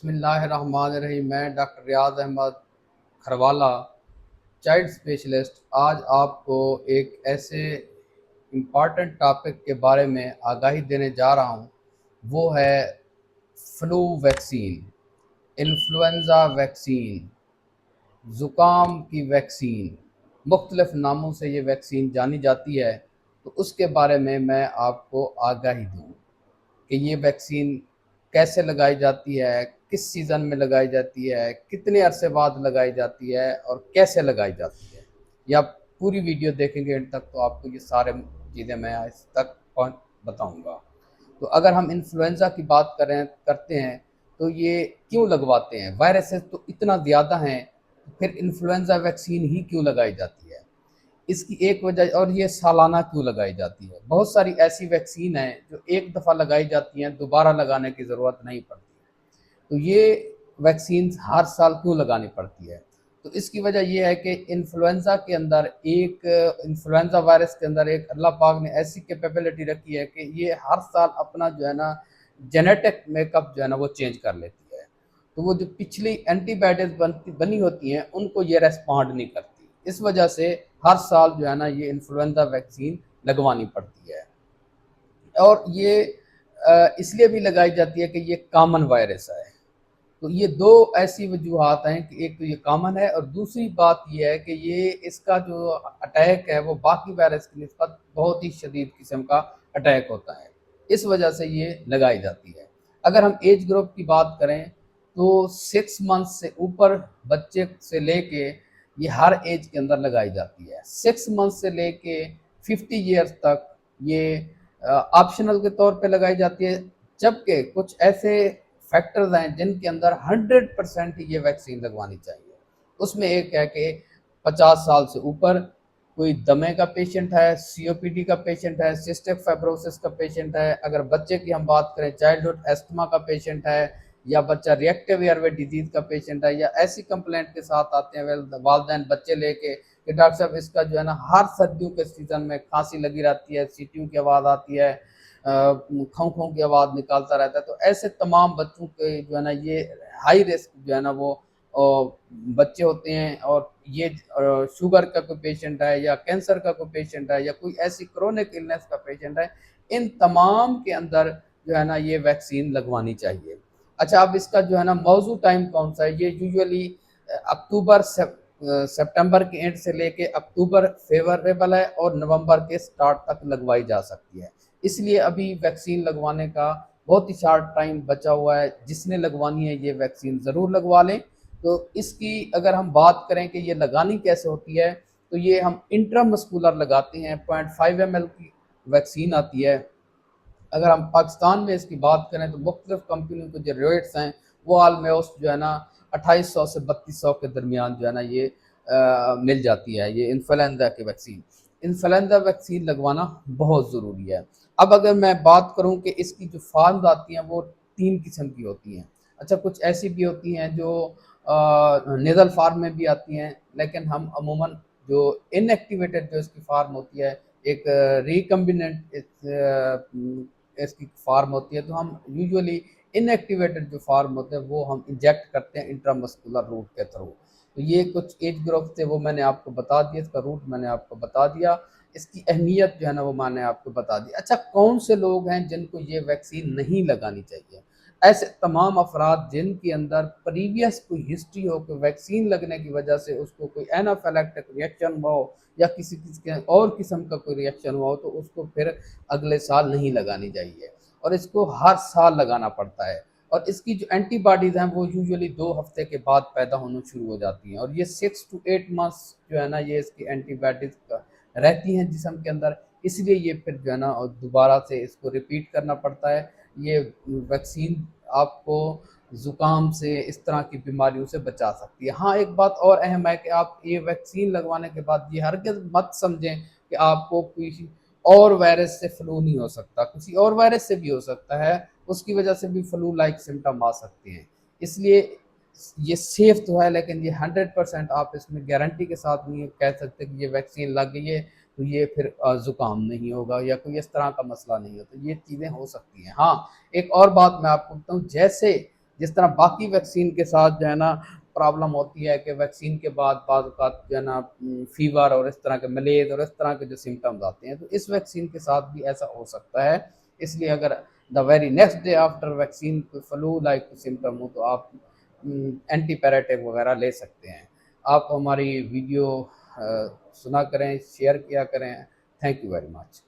बिस्मिल्लाह रहमान रहीम। मैं डॉक्टर रियाज Ahmad खरवाला, child specialist, आज आपको एक ऐसे इम्पॉर्टेंट टॉपिक के बारे में आगाही देने जा रहा हूँ। वो है फ्लू वैक्सीन, इन्फ्लुएंज़ा वैक्सीन, ज़ुकाम की वैक्सीन। मुख्तलिफ़ नामों से ये वैक्सीन जानी जाती है, तो उसके बारे में मैं आपको आगाही दूँ कि ये वैक्सीन कैसे लगाई जाती है, किस सीज़न में लगाई जाती है, कितने अरसे बाद लगाई जाती है और कैसे लगाई जाती है। या पूरी वीडियो देखेंगे एंड तक तो आपको ये सारे चीज़ें मैं आज तक बताऊंगा। तो अगर हम इन्फ्लुएंज़ा की बात करते हैं तो ये क्यों लगवाते हैं? वायरसेस तो इतना ज़्यादा हैं, तो फिर इन्फ्लुएंज़ा वैक्सीन ही क्यों लगाई जाती है? इसकी एक वजह, और ये सालाना क्यों लगाई जाती है? बहुत सारी ऐसी वैक्सीन हैं जो एक दफ़ा लगाई जाती हैं, दोबारा लगाने की ज़रूरत नहीं पड़ती। तो ये वैक्सीन हर साल क्यों लगानी पड़ती है? तो इसकी वजह ये है कि इन्फ्लुएंज़ा के अंदर इन्फ्लुएंज़ा वायरस के अंदर एक अल्लाह पाक ने ऐसी कैपेबिलिटी रखी है कि ये हर साल अपना जो है ना जेनेटिक मेकअप जो है ना वो चेंज कर लेती है। तो वो जो पिछली एंटीबायोटिक्स बनी होती हैं उनको ये रेस्पॉन्ड नहीं करती। इस वजह से हर साल जो है ना ये इन्फ्लुएंज़ा वैक्सीन लगवानी पड़ती है। और ये इसलिए भी लगाई जाती है कि ये कॉमन वायरस है। तो ये दो ऐसी वजूहात हैं कि एक तो ये कॉमन है, और दूसरी बात ये है कि ये इसका जो अटैक है वो बाकी वायरस की निस्बत बहुत ही शदीद किस्म का अटैक होता है। इस वजह से ये लगाई जाती है। अगर हम एज ग्रुप की बात करें तो 6 मंथ से ऊपर बच्चे से लेके ये हर एज के अंदर लगाई जाती है। 6 मंथ से लेके 50 ईयर्स तक ये ऑप्शनल के तौर पे लगाई जाती है। जबकि कुछ ऐसे फैक्टर्स हैं जिनके अंदर 100% ये वैक्सीन लगवानी चाहिए। उसमें एक है कि 50 साल से ऊपर कोई दमे का पेशेंट है, सीओपीडी का पेशेंट है, सिस्टिक फाइब्रोसिस का पेशेंट है, अगर बच्चे की हम बात करें चाइल्डहुड एस्थमा का पेशेंट है, या बच्चा रिएक्टिव एयरवे डिजीज का पेशेंट है, या ऐसी कंप्लेंट के साथ आते हैं वालदैन बच्चे लेके कि डॉक्टर साहब इसका जो है ना हर सर्दियों के सीज़न में खांसी लगी रहती है, सीटियों की आवाज़ आती है, खों खों की आवाज़ निकालता रहता है। तो ऐसे तमाम बच्चों के जो है ना ये हाई रिस्क जो है ना वो बच्चे होते हैं। और ये शुगर का कोई पेशेंट है, या कैंसर का कोई पेशेंट है, या कोई ऐसी क्रोनिक इलनेस का पेशेंट है, इन तमाम के अंदर जो है ना ये वैक्सीन लगवानी चाहिए। अच्छा, अब इसका जो है ना मौजू टाइम कौन सा है? ये यूजुअली अक्टूबर सितंबर के एंड से लेके अक्टूबर फेवरेबल है, और नवंबर के स्टार्ट तक लगवाई जा सकती है। इसलिए अभी वैक्सीन लगवाने का बहुत ही शार्ट टाइम बचा हुआ है। जिसने लगवानी है ये वैक्सीन ज़रूर लगवा लें। तो इसकी अगर हम बात करें कि ये लगानी कैसे होती है, तो ये हम इंट्रामस्कुलर लगाते हैं। 0.5 ml की वैक्सीन आती है। अगर हम पाकिस्तान में इसकी बात करें तो मुख्तलिफ कंपनियों के जो रेट्स हैं वो ऑलमोस्ट जो है ना 2800 से 3200 के दरमियान जो है ना ये मिल जाती है। ये इन्फ्लुएंजा वैक्सीन लगवाना बहुत ज़रूरी है। अब अगर मैं बात करूं कि इसकी जो फार्म्स आती हैं वो 3 किस्म की होती हैं। अच्छा, कुछ ऐसी भी होती हैं जो नेज़ल फार्म में भी आती हैं, लेकिन हम अमूमन जो इनएक्टिवेटेड जो इसकी फार्म होती है, एक रिकम्बिनेंट इसकी फार्म होती है, तो हम यूजुअली इनएक्टिवेटेड जो फार्म होते हैं वो हम इंजेक्ट करते हैं इंट्रामस्कुलर रूट के थ्रू। तो ये कुछ एज ग्रुप थे वो मैंने आपको बता दिया, इसका रूट मैंने आपको बता दिया, इसकी अहमियत जो है ना वो मैंने आपको बता दी। अच्छा, कौन से लोग हैं जिनको ये वैक्सीन नहीं लगानी चाहिए? ऐसे तमाम अफराद जिनके अंदर प्रीवियस कोई हिस्ट्री हो कि वैक्सीन लगने की वजह से उसको कोई एनाफिलैक्टिक रिएक्शन हुआ हो, या किसी किसी और किस्म का कोई रिएक्शन हुआ हो, तो उसको फिर अगले साल नहीं लगानी चाहिए, और इसको हर साल लगाना पड़ता है। और इसकी जो एंटीबॉडीज़ हैं वो यूजुअली 2 हफ्ते के बाद पैदा होना शुरू हो जाती हैं, और ये 6 to 8 months जो है ना ये इसकी एंटीबायोटिक्स रहती हैं जिस्म के अंदर। इसलिए ये फिर जो है ना दोबारा से इसको रिपीट करना पड़ता है। ये वैक्सीन आपको ज़ुकाम से, इस तरह की बीमारियों से बचा सकती है। हाँ, एक बात और अहम है कि आप ये वैक्सीन लगवाने के बाद ये हरगिज़ मत समझें कि आपको किसी और वायरस से फ्लू नहीं हो सकता। किसी और वायरस से भी हो सकता है, उसकी वजह से भी फ्लू लाइक सिम्टम आ सकते हैं। इसलिए ये सेफ तो है, लेकिन ये 100% आप इसमें गारंटी के साथ नहीं कह सकते कि ये वैक्सीन लग गई है तो ये फिर ज़ुकाम नहीं होगा या कोई इस तरह का मसला नहीं होता। ये चीज़ें हो सकती हैं। हाँ, एक और बात मैं आपको बताऊँ, जैसे جس طرح باقی ویکسین کے ساتھ جو ہے نا پرابلم ہوتی ہے کہ ویکسین کے بعد بعض اوقات جو ہے نا فیور اور اس طرح کے ملیز اور اس طرح کے جو سمٹمز آتے ہیں، تو اس ویکسین کے ساتھ بھی ایسا ہو سکتا ہے۔ اس لیے اگر the very next day after vaccine کوئی فلو لائک سمٹم ہو تو آپ اینٹی پیراٹک وغیرہ لے سکتے ہیں۔ آپ ہماری ویڈیو سنا کریں، شیئر کیا کریں۔ Thank you very much.